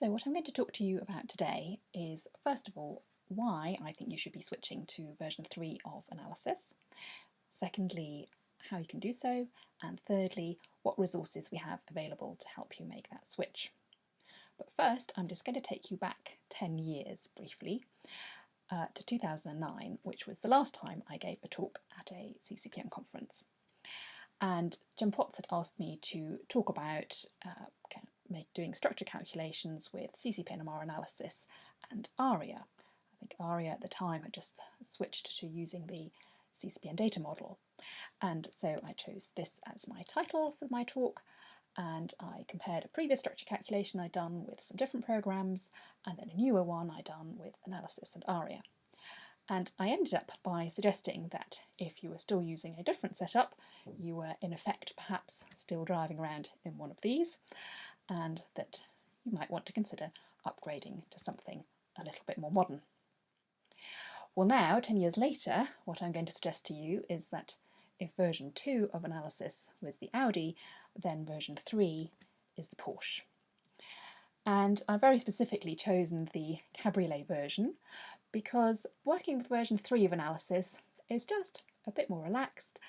So what I'm going to talk to you about today is, first of all, why I think you should be switching to version 3 of Analysis. Secondly, how you can do so. And thirdly, what resources we have available to help you make that switch. But first, I'm just going to take you back 10 years briefly to 2009, which was the last time I gave a talk at a CCPN conference. And Jim Potts had asked me to talk about doing structure calculations with CcpNmr Analysis and ARIA. I think ARIA at the time had just switched to using the CCPN data model. And so I chose this as my title for my talk, and I compared a previous structure calculation I'd done with some different programs, and then a newer one I'd done with Analysis and ARIA. And I ended up by suggesting that if you were still using a different setup, you were in effect perhaps still driving around in one of these, and that you might want to consider upgrading to something a little bit more modern. Well, now, 10 years later, what I'm going to suggest to you is that if version 2 of Analysis was the Audi, then version 3 is the Porsche. And I've very specifically chosen the Cabriolet version because working with version 3 of Analysis is just a bit more relaxed,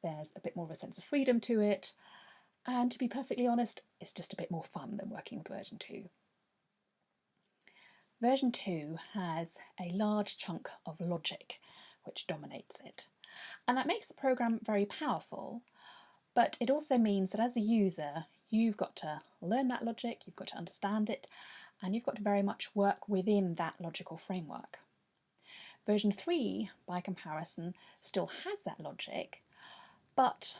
there's a bit more of a sense of freedom to it, and to be perfectly honest, it's just a bit more fun than working with version 2. Version 2 has a large chunk of logic which dominates it, and that makes the program very powerful, but it also means that as a user you've got to learn that logic, you've got to understand it, and you've got to very much work within that logical framework. Version 3, by comparison, still has that logic, but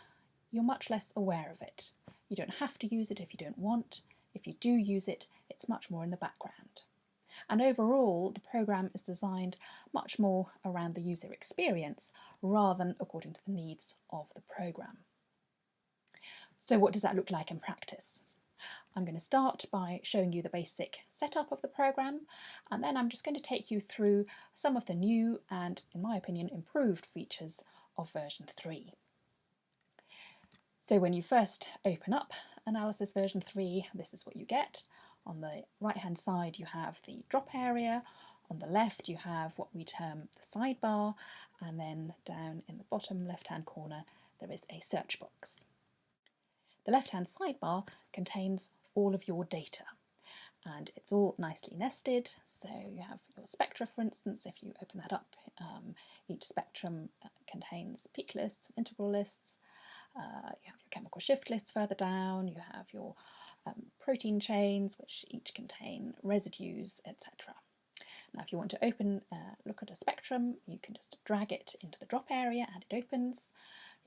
you're much less aware of it. You don't have to use it if you don't want. If you do use it, it's much more in the background. And overall, the program is designed much more around the user experience rather than according to the needs of the program. So what does that look like in practice? I'm going to start by showing you the basic setup of the program, and then I'm just going to take you through some of the new and, in my opinion, improved features of version 3. So when you first open up Analysis version 3, this is what you get. On the right-hand side you have the drop area, on the left you have what we term the sidebar, and then down in the bottom left-hand corner there is a search box. The left-hand sidebar contains all of your data, and it's all nicely nested. So you have your spectra, for instance. If you open that up, each spectrum contains peak lists, integral lists. You have your chemical shift lists further down. You have your protein chains, which each contain residues, etc. Now, if you want to look at a spectrum, you can just drag it into the drop area and it opens.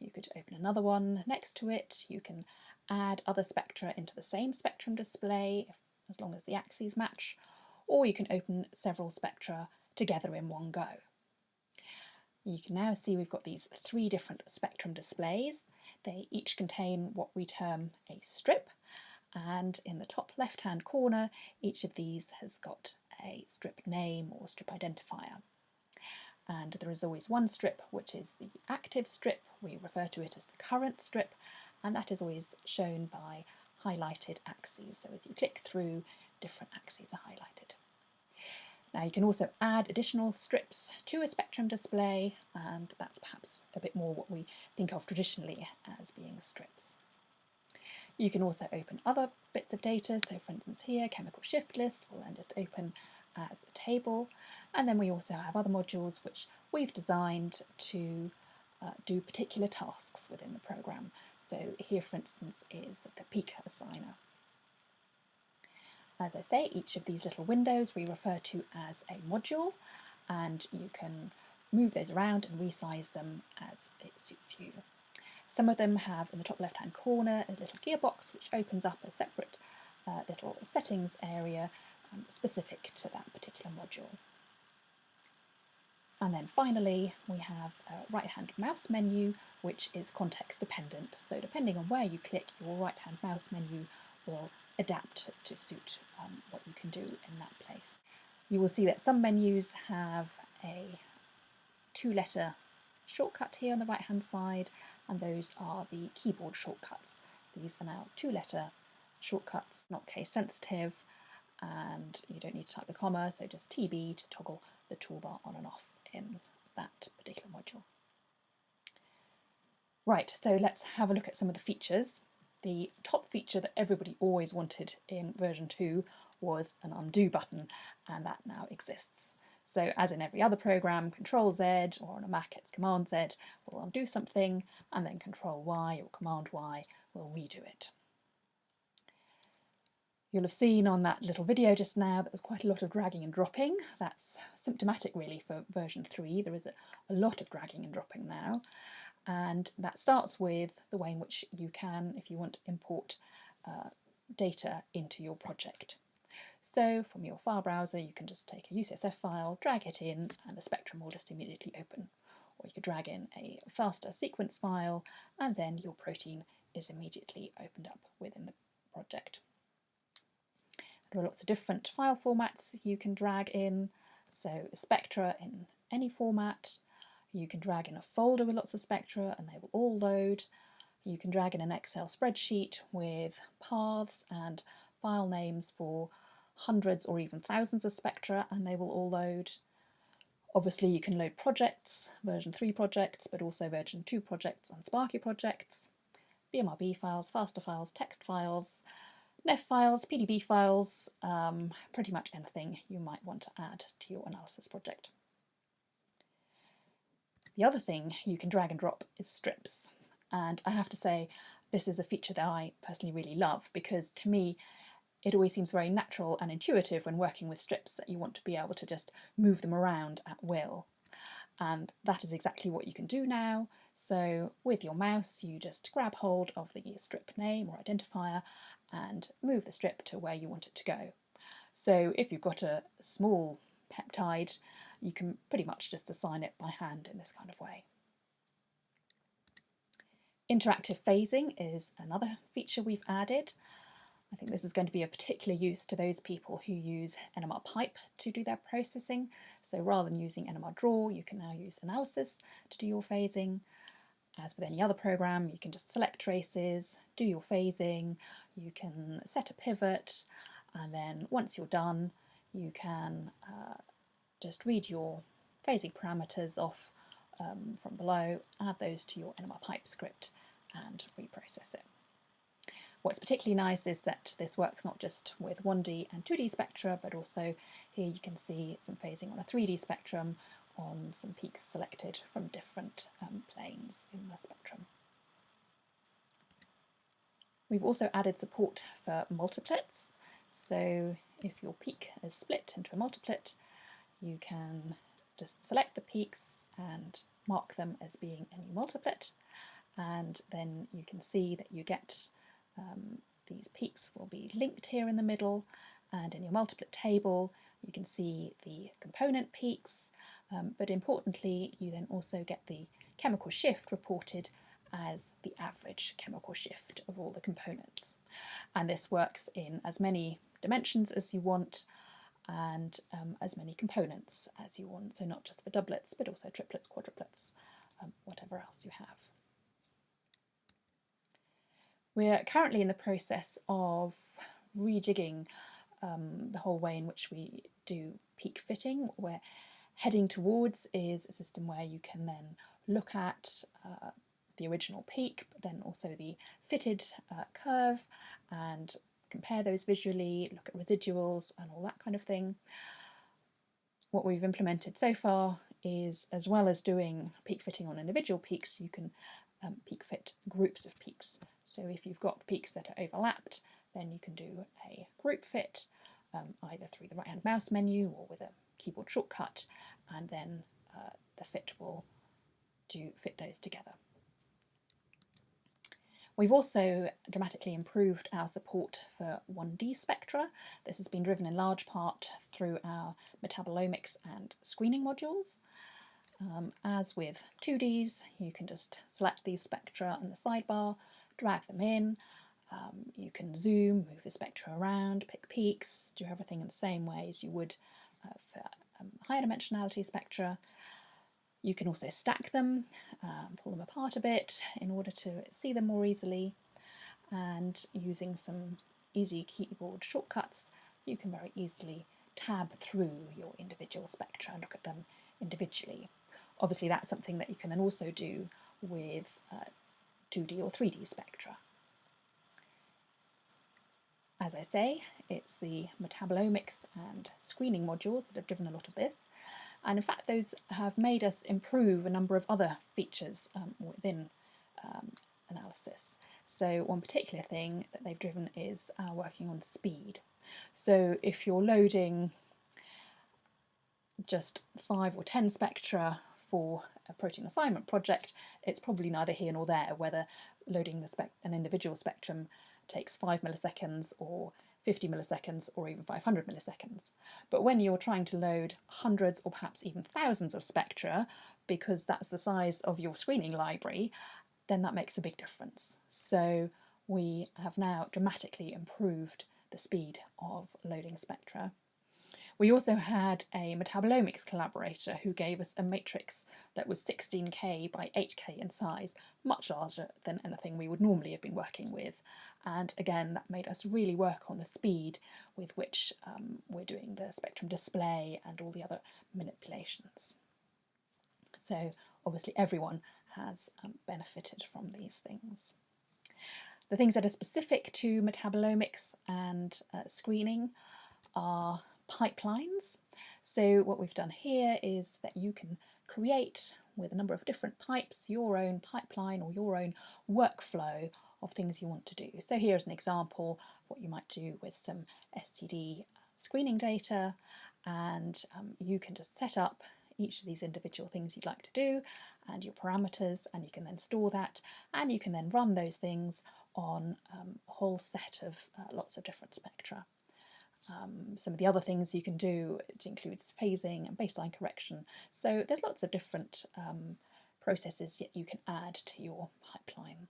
You could open another one next to it. You can add other spectra into the same spectrum display, as long as the axes match, or you can open several spectra together in one go. You can now see we've got these 3 different spectrum displays. They each contain what we term a strip, and in the top left-hand corner, each of these has got a strip name or strip identifier. And there is always one strip which is the active strip. We refer to it as the current strip, and that is always shown by highlighted axes. So as you click through, different axes are highlighted. Now you can also add additional strips to a spectrum display, and that's perhaps a bit more what we think of traditionally as being strips. You can also open other bits of data. So for instance here, chemical shift list will then just open as a table, and then we also have other modules which we've designed to do particular tasks within the program. So here, for instance, is the peak assigner. As I say, each of these little windows we refer to as a module, and you can move those around and resize them as it suits you. Some of them have, in the top left-hand corner, a little gearbox which opens up a separate little settings area specific to that particular module. And then finally we have a right-hand mouse menu which is context dependent. So depending on where you click, your right-hand mouse menu will adapt to suit what you can do in that place. You will see that some menus have a 2-letter shortcut here on the right-hand side, and those are the keyboard shortcuts. These are now 2-letter shortcuts, not case sensitive, and you don't need to type the comma, so just TB to toggle the toolbar on and off in that particular module. Right, so let's have a look at some of the features. The top feature that everybody always wanted in version 2 was an undo button, and that now exists. So as in every other program, Control-Z, or on a Mac it's Command-Z, will undo something, and then Control-Y or Command-Y will redo it. You'll have seen on that little video just now that there's quite a lot of dragging and dropping. That's symptomatic really for version 3. There is a lot of dragging and dropping now. And that starts with the way in which you can, if you want to import data into your project. So from your file browser, you can just take a UCSF file, drag it in, and the spectrum will just immediately open. Or you could drag in a FASTA sequence file, and then your protein is immediately opened up within the project. There are lots of different file formats you can drag in, so spectra in any format. You can drag in a folder with lots of spectra and they will all load. You can drag in an Excel spreadsheet with paths and file names for hundreds or even thousands of spectra and they will all load. Obviously you can load projects, version 3 projects, but also version 2 projects and Sparky projects, BMRB files, FASTA files, text files, NEF files, PDB files, pretty much anything you might want to add to your analysis project. The other thing you can drag and drop is strips, and I have to say this is a feature that I personally really love because to me it always seems very natural and intuitive when working with strips that you want to be able to just move them around at will, and that is exactly what you can do now. So with your mouse you just grab hold of the strip name or identifier and move the strip to where you want it to go. So if you've got a small peptide, you can pretty much just assign it by hand in this kind of way. Interactive phasing is another feature we've added. I think this is going to be of particular use to those people who use NMR pipe to do their processing. So rather than using NMR draw, you can now use analysis to do your phasing. As with any other program, you can just select traces, do your phasing, you can set a pivot, and then once you're done, you can just read your phasing parameters off from below, add those to your NMR pipe script and reprocess it. What's particularly nice is that this works not just with 1D and 2D spectra, but also here you can see some phasing on a 3D spectrum on some peaks selected from different planes in the spectrum. We've also added support for multiplets. So if your peak is split into a multiplet, you can just select the peaks and mark them as being a new multiplet, and then you can see that you get these peaks will be linked here in the middle, and in your multiplet table you can see the component peaks, but importantly you then also get the chemical shift reported as the average chemical shift of all the components. And this works in as many dimensions as you want and as many components as you want, so not just for doublets but also triplets, quadruplets, whatever else you have. We're currently in the process of rejigging the whole way in which we do peak fitting. What we're heading towards is a system where you can then look at the original peak, but then also the fitted curve and compare those visually, look at residuals and all that kind of thing. What we've implemented so far is, as well as doing peak fitting on individual peaks, you can peak fit groups of peaks. So if you've got peaks that are overlapped, then you can do a group fit either through the right-hand mouse menu or with a keyboard shortcut, and then the fit will fit those together. We've also dramatically improved our support for 1D spectra. This has been driven in large part through our metabolomics and screening modules. As with 2Ds, you can just select these spectra in the sidebar, drag them in. You can zoom, move the spectra around, pick peaks, do everything in the same way as you would for higher dimensionality spectra. You can also stack them, pull them apart a bit in order to see them more easily, and using some easy keyboard shortcuts you can very easily tab through your individual spectra and look at them individually. Obviously that's something that you can then also do with 2D or 3D spectra. As I say, it's the metabolomics and screening modules that have driven a lot of this, and in fact those have made us improve a number of other features within analysis. So one particular thing that they've driven is working on speed. So if you're loading just 5 or 10 spectra for a protein assignment project, it's probably neither here nor there whether loading an individual spectrum takes 5 milliseconds or 50 milliseconds or even 500 milliseconds. But when you're trying to load hundreds or perhaps even thousands of spectra, because that's the size of your screening library, then that makes a big difference. So we have now dramatically improved the speed of loading spectra. We also had a metabolomics collaborator who gave us a matrix that was 16K by 8K in size, much larger than anything we would normally have been working with. And again, that made us really work on the speed with which we're doing the spectrum display and all the other manipulations. So obviously everyone has benefited from these things. The things that are specific to metabolomics and screening are pipelines. So what we've done here is that you can create, with a number of different pipes, your own pipeline or your own workflow of things you want to do. So here's an example what you might do with some STD screening data, and you can just set up each of these individual things you'd like to do and your parameters, and you can then store that, and you can then run those things on a whole set of lots of different spectra. Some of the other things you can do, it includes phasing and baseline correction. So there's lots of different processes that you can add to your pipeline.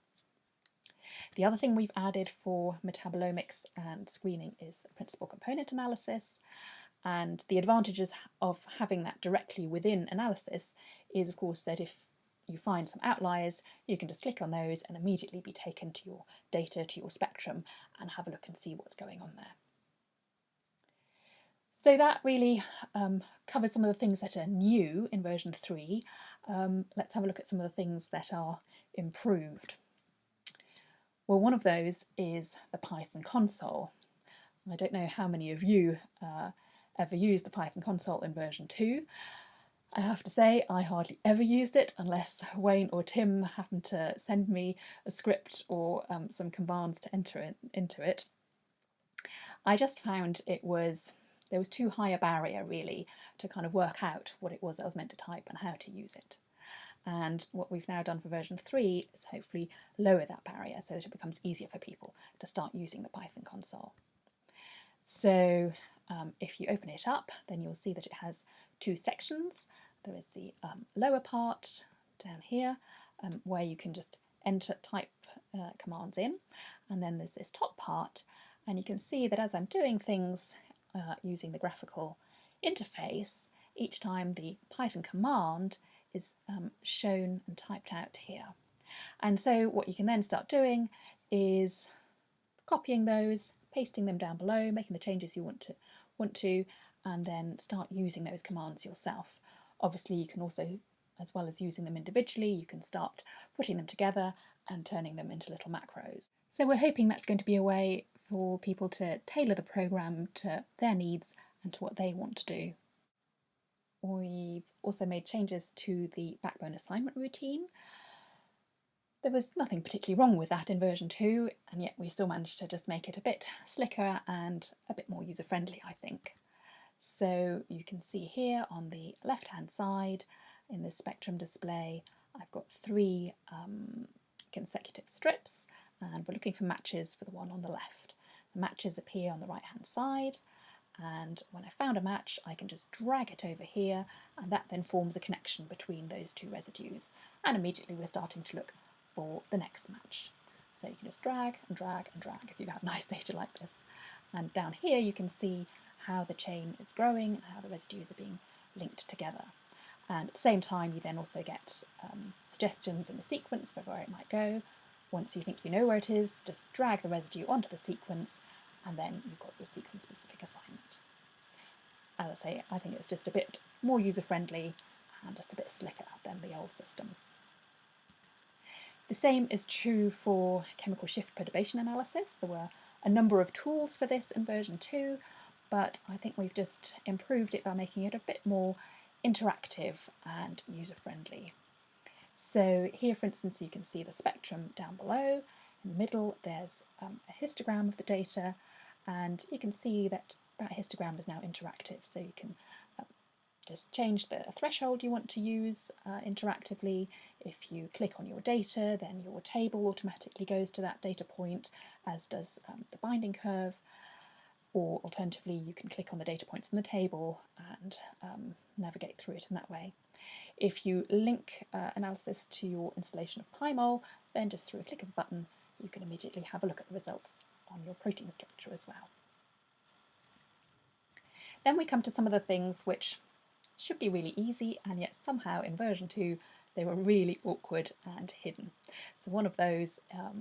The other thing we've added for metabolomics and screening is principal component analysis. And the advantages of having that directly within analysis is, of course, that if you find some outliers, you can just click on those and immediately be taken to your data, to your spectrum, and have a look and see what's going on there. So that really covers some of the things that are new in version 3. Let's have a look at some of the things that are improved. Well, one of those is the Python console. I don't know how many of you ever used the Python console in version 2. I have to say I hardly ever used it unless Wayne or Tim happened to send me a script or some commands to enter into it. I just found there was too high a barrier really to kind of work out what it was I was meant to type and how to use it. And what we've now done for version 3 is hopefully lower that barrier so that it becomes easier for people to start using the Python console. So if you open it up, then you'll see that it has 2 sections. There is the lower part down here where you can just type commands in, and then there's this top part, and you can see that as I'm doing things using the graphical interface, each time the Python command is shown and typed out here. And so what you can then start doing is copying those, pasting them down below, making the changes you want to, and then start using those commands yourself. Obviously you can also, as well as using them individually, you can start putting them together and turning them into little macros. So we're hoping that's going to be a way for people to tailor the program to their needs and to what they want to do. We've also made changes to the backbone assignment routine. There was nothing particularly wrong with that in version 2, and yet we still managed to just make it a bit slicker and a bit more user-friendly, I think. So you can see here on the left-hand side in the spectrum display, I've got 3 consecutive strips, and we're looking for matches for the one on the left. The matches appear on the right-hand side, and when I found a match I can just drag it over here, and that then forms a connection between those 2 residues, and immediately we're starting to look for the next match. So you can just drag and drag and drag if you've had nice data like this. And down here you can see how the chain is growing and how the residues are being linked together. And at the same time you then also get suggestions in the sequence for where it might go. Once you think you know where it is, just drag the residue onto the sequence, and then you've got your sequence-specific assignment. as I say, I think it's just a bit more user-friendly and just a bit slicker than the old system. The same is true for chemical shift perturbation analysis. There were a number of tools for this in version 2, but I think we've just improved it by making it a bit more interactive and user-friendly. So here, for instance, you can see the spectrum down below. In the middle, there's a histogram of the data, and you can see that that histogram is now interactive. So you can just change the threshold you want to use interactively. If you click on your data, then your table automatically goes to that data point, as does the binding curve. Or alternatively, you can click on the data points in the table and navigate through it in that way. If you link analysis to your installation of PyMol, then just through a click of a button, you can immediately have a look at the results on your protein structure as well. Then we come to some of the things which should be really easy, and yet somehow in version 2 they were really awkward and hidden. So one of those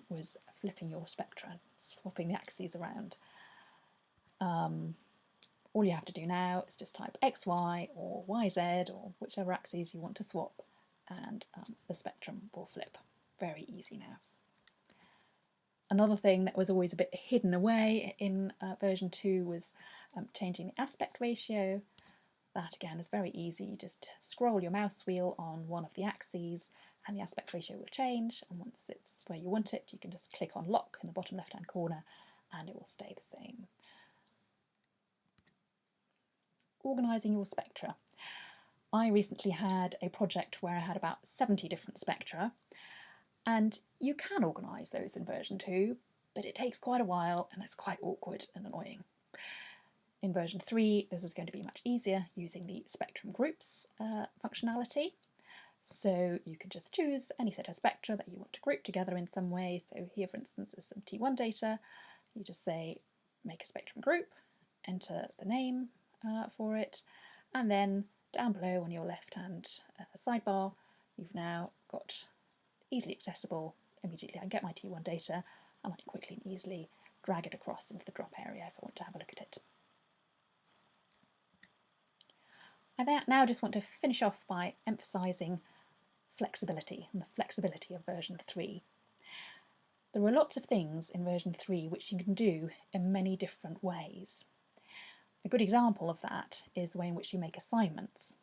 was flipping your spectra, swapping the axes around. All you have to do now is just type XY or YZ or whichever axes you want to swap, and the spectrum will flip. Very easy now. Another thing that was always a bit hidden away in version 2 was changing the aspect ratio. That again is very easy. You just scroll your mouse wheel on one of the axes and the aspect ratio will change, and once it's where you want it, you can just click on lock in the bottom left hand corner and it will stay the same. Organising your spectra. I recently had a project where I had about 70 different spectra, and you can organise those in version 2, but it takes quite a while and it's quite awkward and annoying. In version 3, this is going to be much easier using the spectrum groups functionality. So you can just choose any set of spectra that you want to group together in some way. So here, for instance, is some T1 data. You just say, make a spectrum group, enter the name for it, and then down below on your left-hand sidebar, you've now got easily accessible. Immediately I can get my T1 data and I can quickly and easily drag it across into the drop area if I want to have a look at it. I now just want to finish off by emphasising flexibility and the flexibility of version 3. There are lots of things in version 3 which you can do in many different ways. A good example of that is the way in which you make assignments.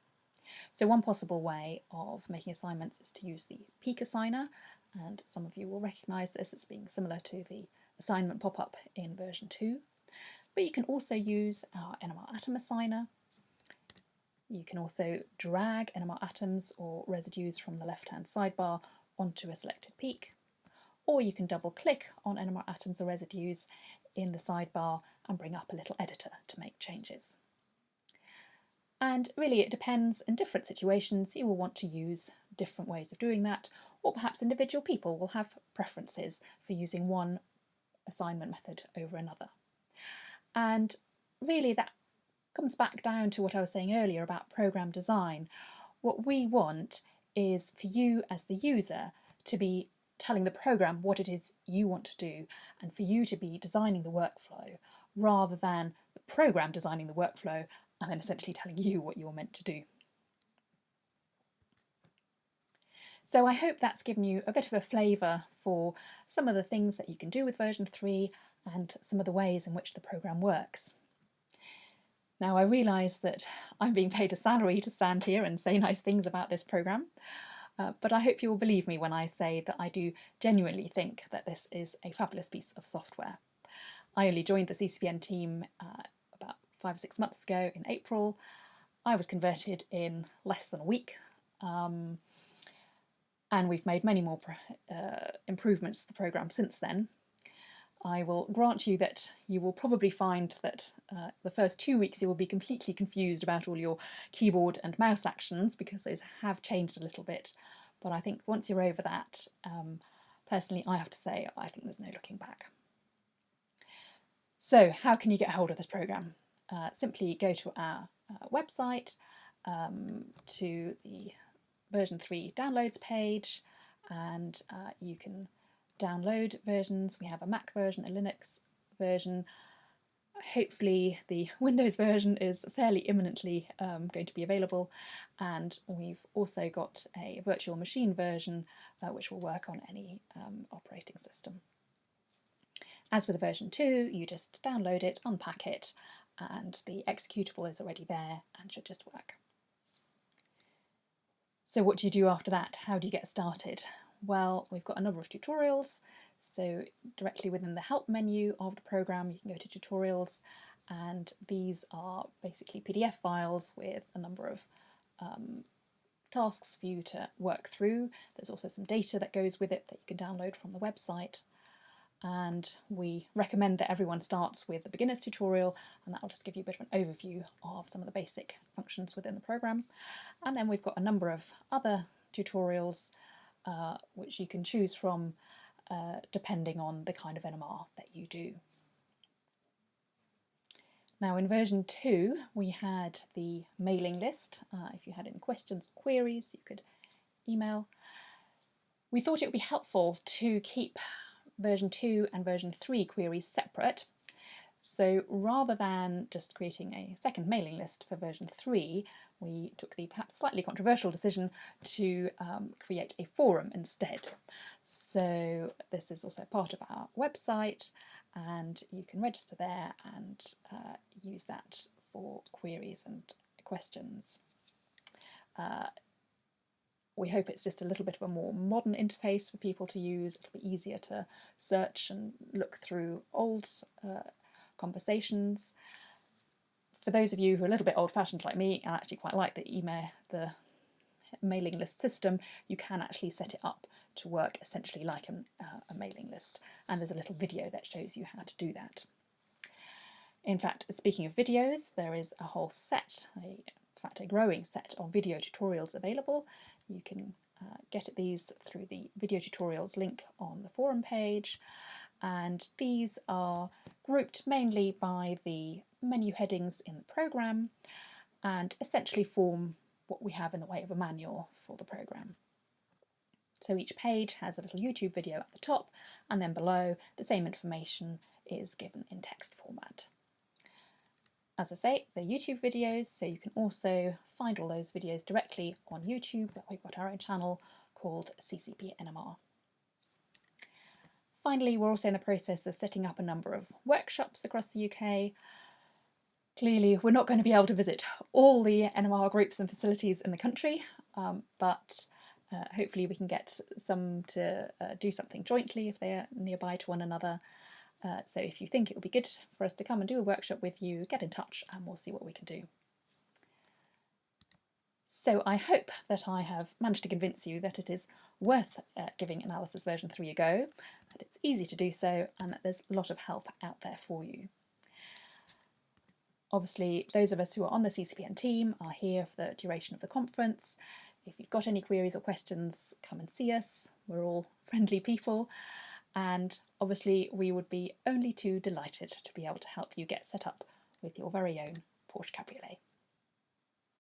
So one possible way of making assignments is to use the peak assigner, and some of you will recognise this as being similar to the assignment pop-up in version 2. But you can also use our NMR atom assigner. You can also drag NMR atoms or residues from the left-hand sidebar onto a selected peak, or you can double-click on NMR atoms or residues in the sidebar and bring up a little editor to make changes. And really it depends. In different situations you will want to use different ways of doing that, or perhaps individual people will have preferences for using one assignment method over another. And really that comes back down to what I was saying earlier about program design. What we want is for you as the user to be telling the program what it is you want to do, and for you to be designing the workflow rather than the program designing the workflow and then essentially telling you what you're meant to do. So I hope that's given you a bit of a flavour for some of the things that you can do with version 3 and some of the ways in which the program works. Now I realise that I'm being paid a salary to stand here and say nice things about this programme, but I hope you will believe me when I say that I do genuinely think that this is a fabulous piece of software. I only joined the CCPN team about 5 or 6 months ago in April. I was converted in less than a week, and we've made many more improvements to the programme since then. I will grant you that you will probably find that the first 2 weeks you will be completely confused about all your keyboard and mouse actions, because those have changed a little bit. But I think once you're over that, personally I have to say I think there's no looking back. So how can you get hold of this programme? Simply go to our website, to the version 3 downloads page, and you can download versions. We have a Mac version, a Linux version. hopefully the Windows version is fairly imminently going to be available, and we've also got a virtual machine version which will work on any operating system. As with version 2, you just download it, unpack it, and the executable is already there and should just work. So what do you do after that? How do you get started? Well, we've got a number of tutorials. So directly within the help menu of the program, you can go to tutorials, and these are basically PDF files with a number of tasks for you to work through. There's also some data that goes with it that you can download from the website. And we recommend that everyone starts with the beginner's tutorial, and that will just give you a bit of an overview of some of the basic functions within the program. And then we've got a number of other tutorials which you can choose from depending on the kind of NMR that you do. Now in version 2 we had the mailing list. If you had any questions or queries you could email. We thought it would be helpful to keep version 2 and version 3 queries separate. So rather than just creating a second mailing list for version 3, we took the perhaps slightly controversial decision to create a forum instead. So this is also part of our website, and you can register there and use that for queries and questions. We hope it's just a little bit of a more modern interface for people to use. It'll be easier to search and look through old conversations. For those of you who are a little bit old-fashioned like me and actually quite like the mailing list system, you can actually set it up to work essentially like a mailing list, and there's a little video that shows you how to do that. In fact, speaking of videos, there is a whole set, in fact a growing set of video tutorials available. You can get at these through the video tutorials link on the forum page, and these are grouped mainly by the menu headings in the program and essentially form what we have in the way of a manual for the program. So each page has a little YouTube video at the top, and then below the same information is given in text format. As I say, they're YouTube videos, so you can also find all those videos directly on YouTube, but we've got our own channel called CCPNmr. Finally, we're also in the process of setting up a number of workshops across the UK. Clearly, we're not going to be able to visit all the NMR groups and facilities in the country, but hopefully we can get some to do something jointly if they're nearby to one another. So if you think it would be good for us to come and do a workshop with you, get in touch and we'll see what we can do. So I hope that I have managed to convince you that it is worth giving Analysis version 3 a go, that it's easy to do so, and that there's a lot of help out there for you. Obviously, those of us who are on the CCPN team are here for the duration of the conference. If you've got any queries or questions, come and see us. We're all friendly people. And obviously we would be only too delighted to be able to help you get set up with your very own Porsche Cabriolet.